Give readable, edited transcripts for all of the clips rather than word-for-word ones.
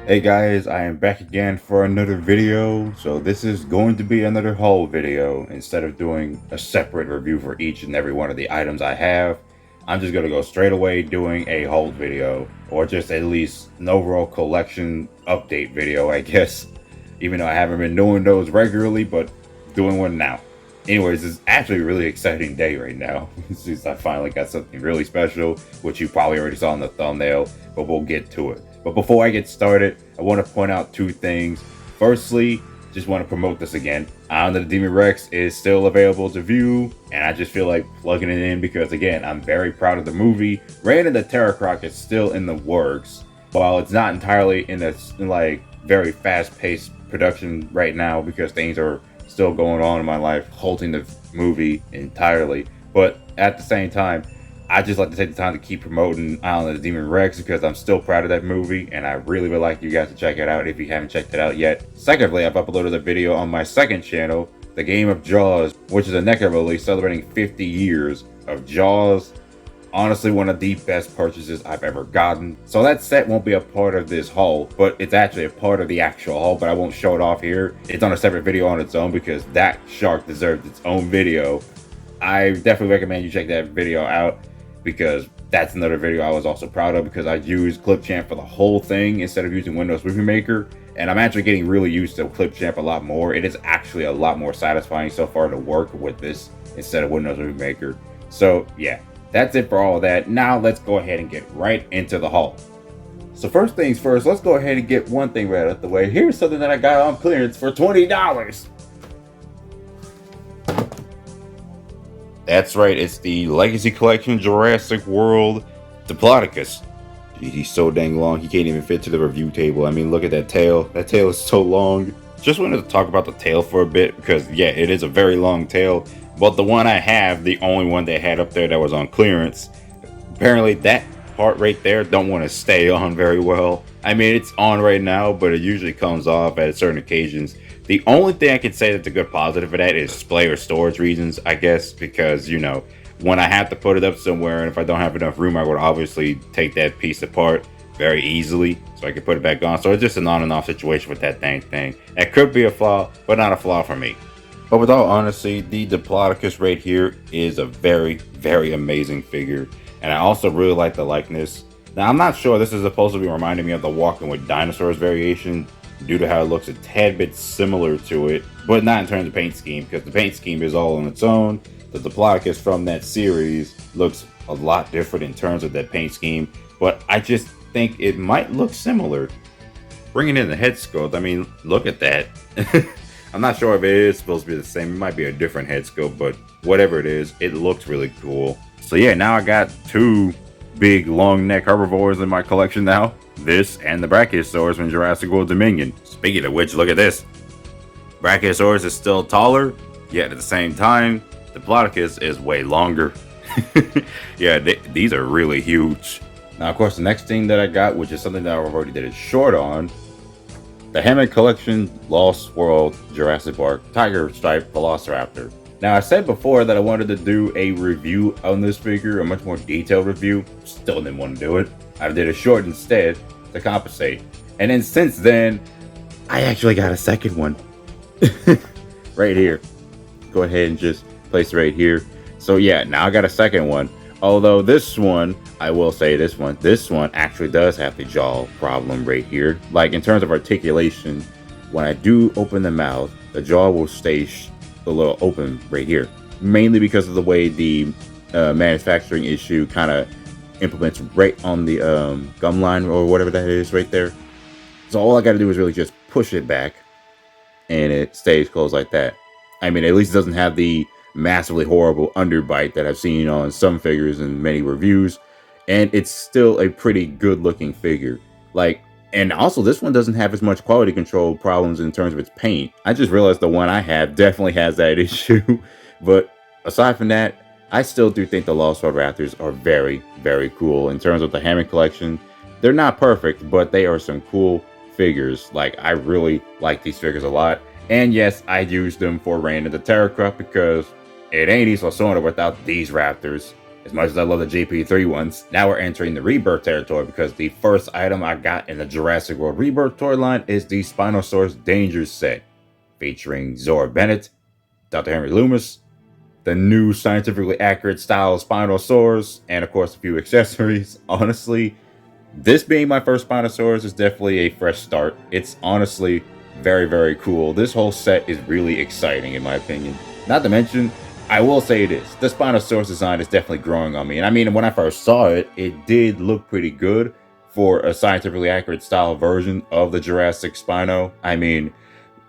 Hey guys, I am back again for another video. So this is going to be another haul video. Instead of doing a separate review for each and every one of the items I have, I'm just going to go straight away doing a haul video, or just at least an overall collection update video, I guess. Even though I haven't been doing those regularly, but doing one now. Anyways, it's actually a really exciting day right now, since I finally got something really special, which you probably already saw in the thumbnail, but we'll get to it. But before I get started, I want to point out two things. Firstly, just want to promote this again. Island of the Demon Rex is still available to view, and I just feel like plugging it in because, again, I'm very proud of the movie. Reign of the Terror Croc is still in the works. While it's not entirely in this, like, very fast-paced production right now because things are still going on in my life, halting the movie entirely. But at the same time, I just like to take the time to keep promoting Island of the Demon Rex because I'm still proud of that movie, and I really would like you guys to check it out if you haven't checked it out yet. Secondly, I've uploaded a video on my second channel, The Game of Jaws, which is a NECA release celebrating 50 years of Jaws. Honestly, one of the best purchases I've ever gotten. So that set won't be a part of this haul, but it's actually a part of the actual haul, but I won't show it off here. It's on a separate video on its own because that shark deserves its own video. I definitely recommend you check that video out because that's another video I was also proud of because I used Clipchamp for the whole thing instead of using Windows Movie Maker. And I'm actually getting really used to Clipchamp a lot more. It is actually a lot more satisfying so far to work with this instead of Windows Movie Maker. So yeah. That's it for all of that. Now let's go ahead and get right into the haul. So first things first, let's go ahead and get one thing right out the way. Here's something that I got on clearance for $20. That's right, it's the Legacy Collection Jurassic World Diplodocus. He's so dang long, he can't even fit to the review table. I mean, look at that tail. That tail is so long. Just wanted to talk about the tail for a bit because, yeah, it is a very long tail. But the one I have, the only one they had up there that was on clearance, apparently that part right there don't want to stay on very well. I mean, it's on right now, but it usually comes off at certain occasions. The only thing I can say that's a good positive for that is display or storage reasons, I guess, because, you know, when I have to put it up somewhere and if I don't have enough room, I would obviously take that piece apart very easily so I can put it back on. So it's just an on and off situation with that dang thing. That could be a flaw, but not a flaw for me. But with all honesty, the Diplodocus right here is a very, very amazing figure. And I also really like the likeness. Now, I'm not sure this is supposed to be reminding me of the Walking with Dinosaurs variation due to how it looks a tad bit similar to it, but not in terms of paint scheme, because the paint scheme is all on its own. The Diplodocus from that series looks a lot different in terms of that paint scheme, but I just think it might look similar. Bringing in the head sculpt, I mean, look at that. I'm not sure if it is supposed to be the same. It might be a different head sculpt, but whatever it is, it looks really cool. So yeah, now I got two big long neck herbivores in my collection now. This and the Brachiosaurus from Jurassic World Dominion. Speaking of which, look at this. Brachiosaurus is still taller, yet at the same time, the Diplodocus is way longer. Yeah, these are really huge. Now, of course, the next thing that I got, which is something that I already did a short on, the Hammond Collection Lost World Jurassic Park Tiger Stripe Velociraptor. Now, I said before that I wanted to do a review on this figure, a much more detailed review. Still didn't want to do it. I did a short instead to compensate. And then since then, I actually got a second one. Right here. Go ahead and just place it right here. So yeah, now I got a second one. Although this one, I will say this one actually does have the jaw problem right here. Like in terms of articulation, when I do open the mouth, the jaw will stay a little open right here. Mainly because of the way the manufacturing issue kind of implements right on the gum line or whatever that is right there. So all I got to do is really just push it back and it stays closed like that. I mean, at least it doesn't have the massively horrible underbite that I've seen on some figures and many reviews, and it's still a pretty good looking figure. Like, and also this one doesn't have as much quality control problems in terms of its paint. I just realized the one I have definitely has that issue. But aside from that, I still do think the Lost World Raptors are very, very cool. In terms of the Hammond Collection, they're not perfect, but they are some cool figures. Like, I really like these figures a lot. And yes, I used them for Reign of the Terror Croc because it ain't East Lacerda without these raptors. As much as I love the JP3 ones, now we're entering the Rebirth territory because the first item I got in the Jurassic World Rebirth toy line is the Spinosaurus Danger set, featuring Zora Bennett, Dr. Henry Loomis, the new scientifically accurate style Spinosaurus, and of course a few accessories. Honestly, this being my first Spinosaurus is definitely a fresh start. It's honestly very, very cool. This whole set is really exciting in my opinion. Not to mention, I will say this, the Spinosaurus design is definitely growing on me. And I mean, when I first saw it, it did look pretty good for a scientifically accurate style version of the Jurassic Spino. I mean,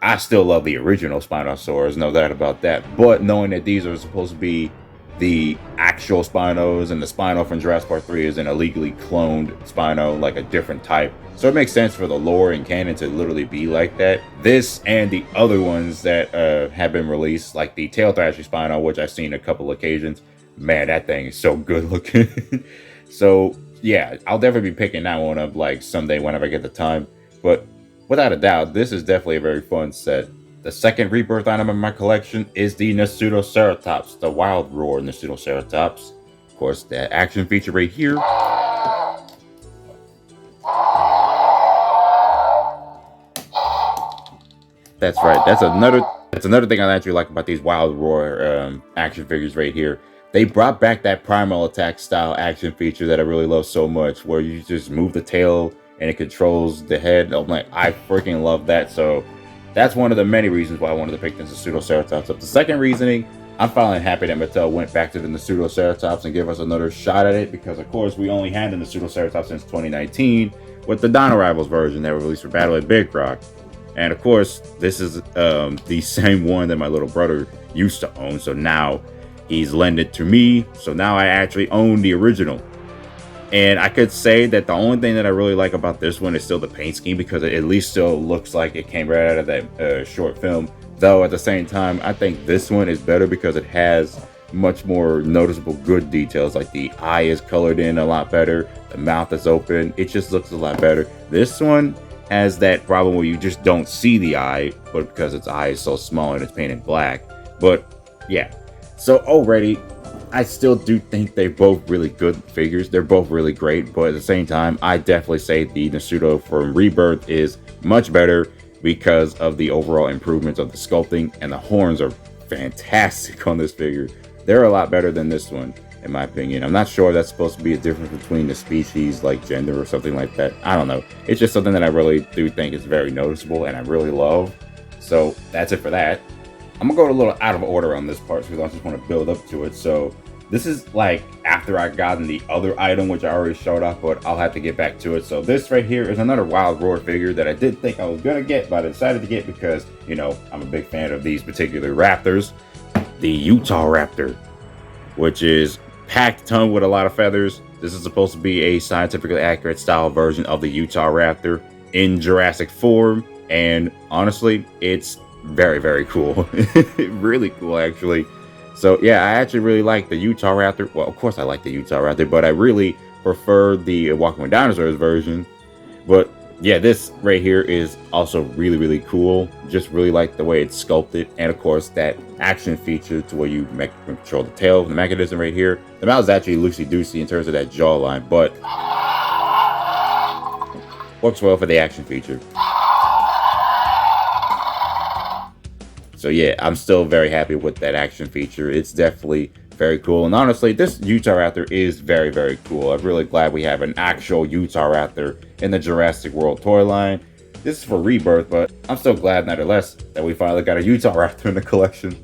I still love the original Spinosaurus, no doubt about that. But knowing that these are supposed to be the actual Spinos and the Spino from Jurassic Park 3 is an illegally cloned Spino, like a different type. So it makes sense for the lore and canon to literally be like that. This and the other ones that have been released, like the Tail Thrasher Spino, which I've seen a couple occasions. Man, that thing is so good looking. So yeah, I'll definitely be picking that one up like someday whenever I get the time. But without a doubt, this is definitely a very fun set. The second Rebirth item in my collection is the Nasutoceratops, the Wild Roar Nasutoceratops. Of course, the action feature right here. That's right. That's another thing I actually like about these Wild Roar action figures right here. They brought back that primal attack style action feature that I really love so much, where you just move the tail and it controls the head. I'm like, I freaking love that. So that's one of the many reasons why I wanted to pick the Nasutoceratops up. The second reasoning, I'm finally happy that Mattel went back to the Nasutoceratops and gave us another shot at it, because of course we only had the Nasutoceratops since 2019 with the Dino Rivals version that was released for Battle at Big Rock. And of course, this is the same one that my little brother used to own. So now he's lent it to me. So now I actually own the original. And I could say that the only thing that I really like about this one is still the paint scheme, because it at least still looks like it came right out of that short film. Though at the same time, I think this one is better because it has much more noticeable good details. Like the eye is colored in a lot better. The mouth is open. It just looks a lot better. This one has that problem where you just don't see the eye, but because its eye is so small and it's painted black. But yeah, so already I still do think they're both really good figures. They're both really great, but at the same time, I definitely say the Nasuto from Rebirth is much better because of the overall improvements of the sculpting, and the horns are fantastic on this figure. They're a lot better than this one, in my opinion. I'm not sure if that's supposed to be a difference between the species, like gender or something like that. I don't know. It's just something that I really do think is very noticeable and I really love. So that's it for that. I'm gonna go a little out of order on this part because I just want to build up to it. So this is like after I gotten the other item, which I already showed off, but I'll have to get back to it. So this right here is another Wild Roar figure that I did think I was gonna get, but I decided to get because, you know, I'm a big fan of these particular raptors. The Utah Raptor, which is packed ton with a lot of feathers. This is supposed to be a scientifically accurate style version of the Utah Raptor in Jurassic form, and honestly, it's very, very cool. Really cool, actually. So yeah, I actually really like the Utah Raptor. Well, of course I like the Utah Raptor, but I really prefer the Walking with Dinosaurs version. But yeah, this right here is also really, really cool. Just really like the way it's sculpted, and of course that action feature to where you control the tail, the mechanism right here. The mouth is actually loosey-goosey in terms of that jawline, but works well for the action feature. So yeah, I'm still very happy with that action feature. It's definitely very cool. And honestly, this Utah Raptor is very, very cool. I'm really glad we have an actual Utah Raptor in the Jurassic World toy line. This is for Rebirth, but I'm still glad nonetheless that we finally got a Utah Raptor in the collection.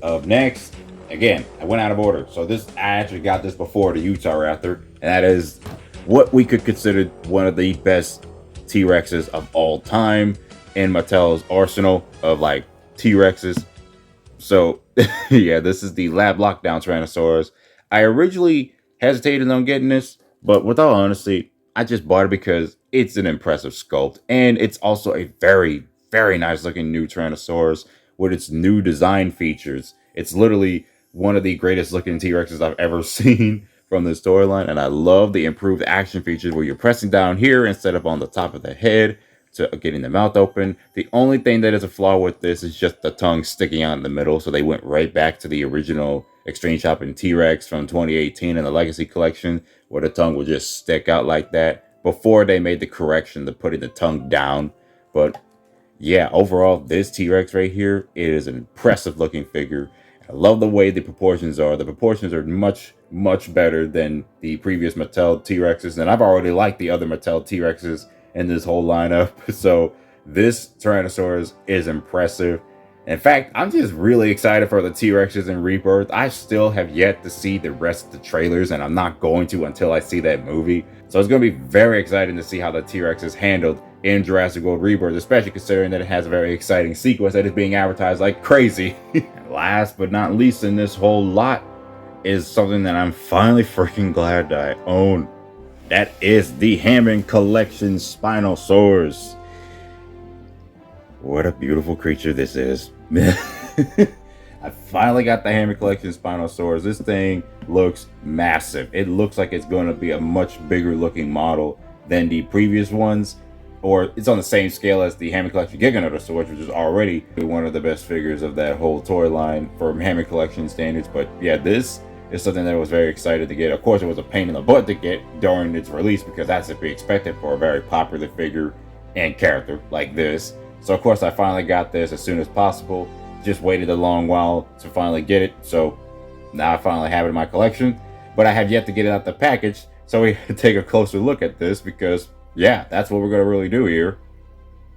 Up next, again, I went out of order. So I actually got this before the Utah Raptor, and that is what we could consider one of the best T-Rexes of all time in Mattel's arsenal of like T-Rexes. So yeah, this is the Lab Lockdown Tyrannosaurus. I originally hesitated on getting this, but with all honesty, I just bought it because it's an impressive sculpt, and it's also a very, very nice looking new Tyrannosaurus with its new design features. It's literally one of the greatest looking T-Rexes I've ever seen from this toy line, and I love the improved action features where you're pressing down here instead of on the top of the head. to getting the mouth open. The only thing that is a flaw with this is just the tongue sticking out in the middle. So they went right back to the original Extreme Shopping T-Rex from 2018 in the Legacy Collection, where the tongue would just stick out like that before they made the correction to putting the tongue down. But yeah, overall, this T-Rex right here is an impressive looking figure. I love the way the proportions are. The proportions are much, much better than the previous Mattel T-Rexes. And I've already liked the other Mattel T-Rexes in this whole lineup. So this Tyrannosaurus is impressive. In fact, I'm just really excited for the T-Rexes in Rebirth. I still have yet to see the rest of the trailers, and I'm not going to until I see that movie. So it's going to be very exciting to see how the T-Rex is handled in Jurassic World Rebirth, especially considering that it has a very exciting sequence that is being advertised like crazy. Last but not least in this whole lot is something that I'm finally freaking glad that I own. That is the Hammond Collection Spinosaurus. What a beautiful creature this is. I finally got the Hammond Collection Spinosaurus. This thing looks massive. It looks like it's going to be a much bigger looking model than the previous ones, or it's on the same scale as the Hammond Collection Giganotosaurus, which is already one of the best figures of that whole toy line for Hammond Collection standards. But yeah, this is something that I was very excited to get. Of course, it was a pain in the butt to get during its release because that's to be expected for a very popular figure and character like this. So of course, I finally got this as soon as possible. Just waited a long while to finally get it. So now I finally have it in my collection, but I have yet to get it out the package. So we can take a closer look at this because yeah, that's what we're going to really do here.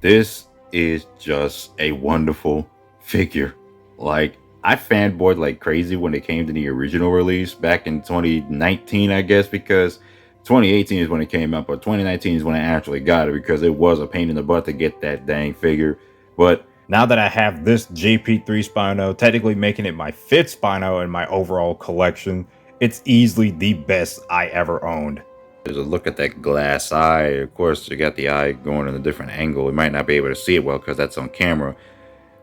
This is just a wonderful figure. Like, I fanboyed like crazy when it came to the original release back in 2019, I guess, because 2018 is when it came out, but 2019 is when I actually got it because it was a pain in the butt to get that dang figure. But now that I have this JP3 Spino, technically making it my 5th Spino in my overall collection, it's easily the best I ever owned. There's a look at that glass eye. Of course, you got the eye going in a different angle. You might not be able to see it well because that's on camera,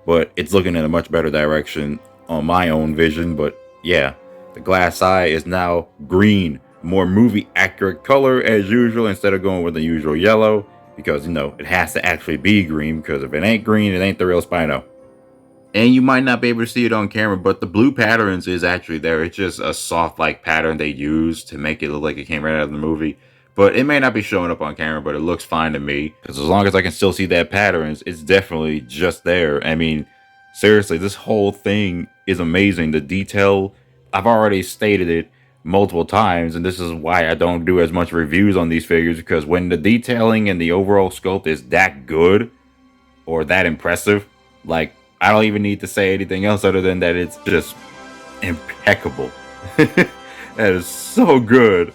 but it's looking in a much better direction on my own vision. But yeah, the glass eye is now green, more movie accurate color as usual, instead of going with the usual yellow, because you know it has to actually be green, because if it ain't green, it ain't the real Spino. And you might not be able to see it on camera, but the blue patterns is actually there. It's just a soft like pattern they use to make it look like it came right out of the movie. But it may not be showing up on camera, but it looks fine to me. Because as long as I can still see that patterns, it's definitely just there. I mean, seriously, this whole thing is amazing. The detail, I've already stated it multiple times, and this is why I don't do as much reviews on these figures, because when the detailing and the overall sculpt is that good or that impressive, like, I don't even need to say anything else other than that it's just impeccable. That is so good.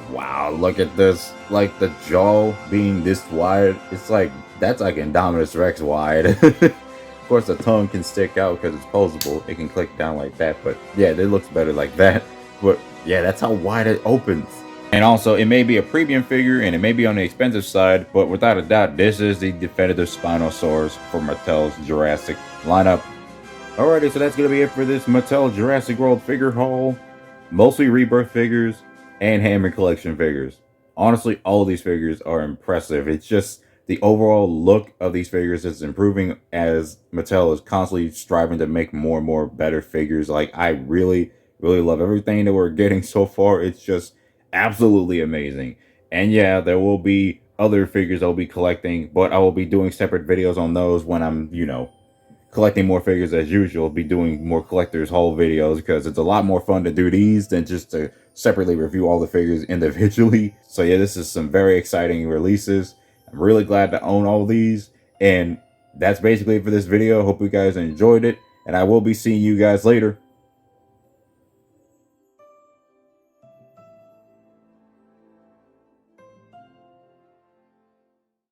Wow, look at this. Like, the jaw being this wide, it's like, that's like Indominus Rex wide. Of course, the tongue can stick out because it's posable. It can click down like that, but yeah, it looks better like that. But yeah, that's how wide it opens. And also, it may be a premium figure and it may be on the expensive side, but without a doubt, this is the definitive Spinosaurus for Mattel's Jurassic lineup. Alrighty, so that's going to be it for this Mattel Jurassic World figure haul. Mostly Rebirth figures and Hammond Collection figures. Honestly, all of these figures are impressive. It's just the overall look of these figures is improving as Mattel is constantly striving to make more and more better figures. Like, I really, really love everything that we're getting so far. It's just absolutely amazing. And yeah, there will be other figures I'll be collecting, but I will be doing separate videos on those when I'm, you know, collecting more figures as usual. I'll be doing more collector's haul videos because it's a lot more fun to do these than just to separately review all the figures individually. So yeah, this is some very exciting releases. I'm really glad to own all these, and that's basically it for this video. Hope you guys enjoyed it, and I will be seeing you guys later.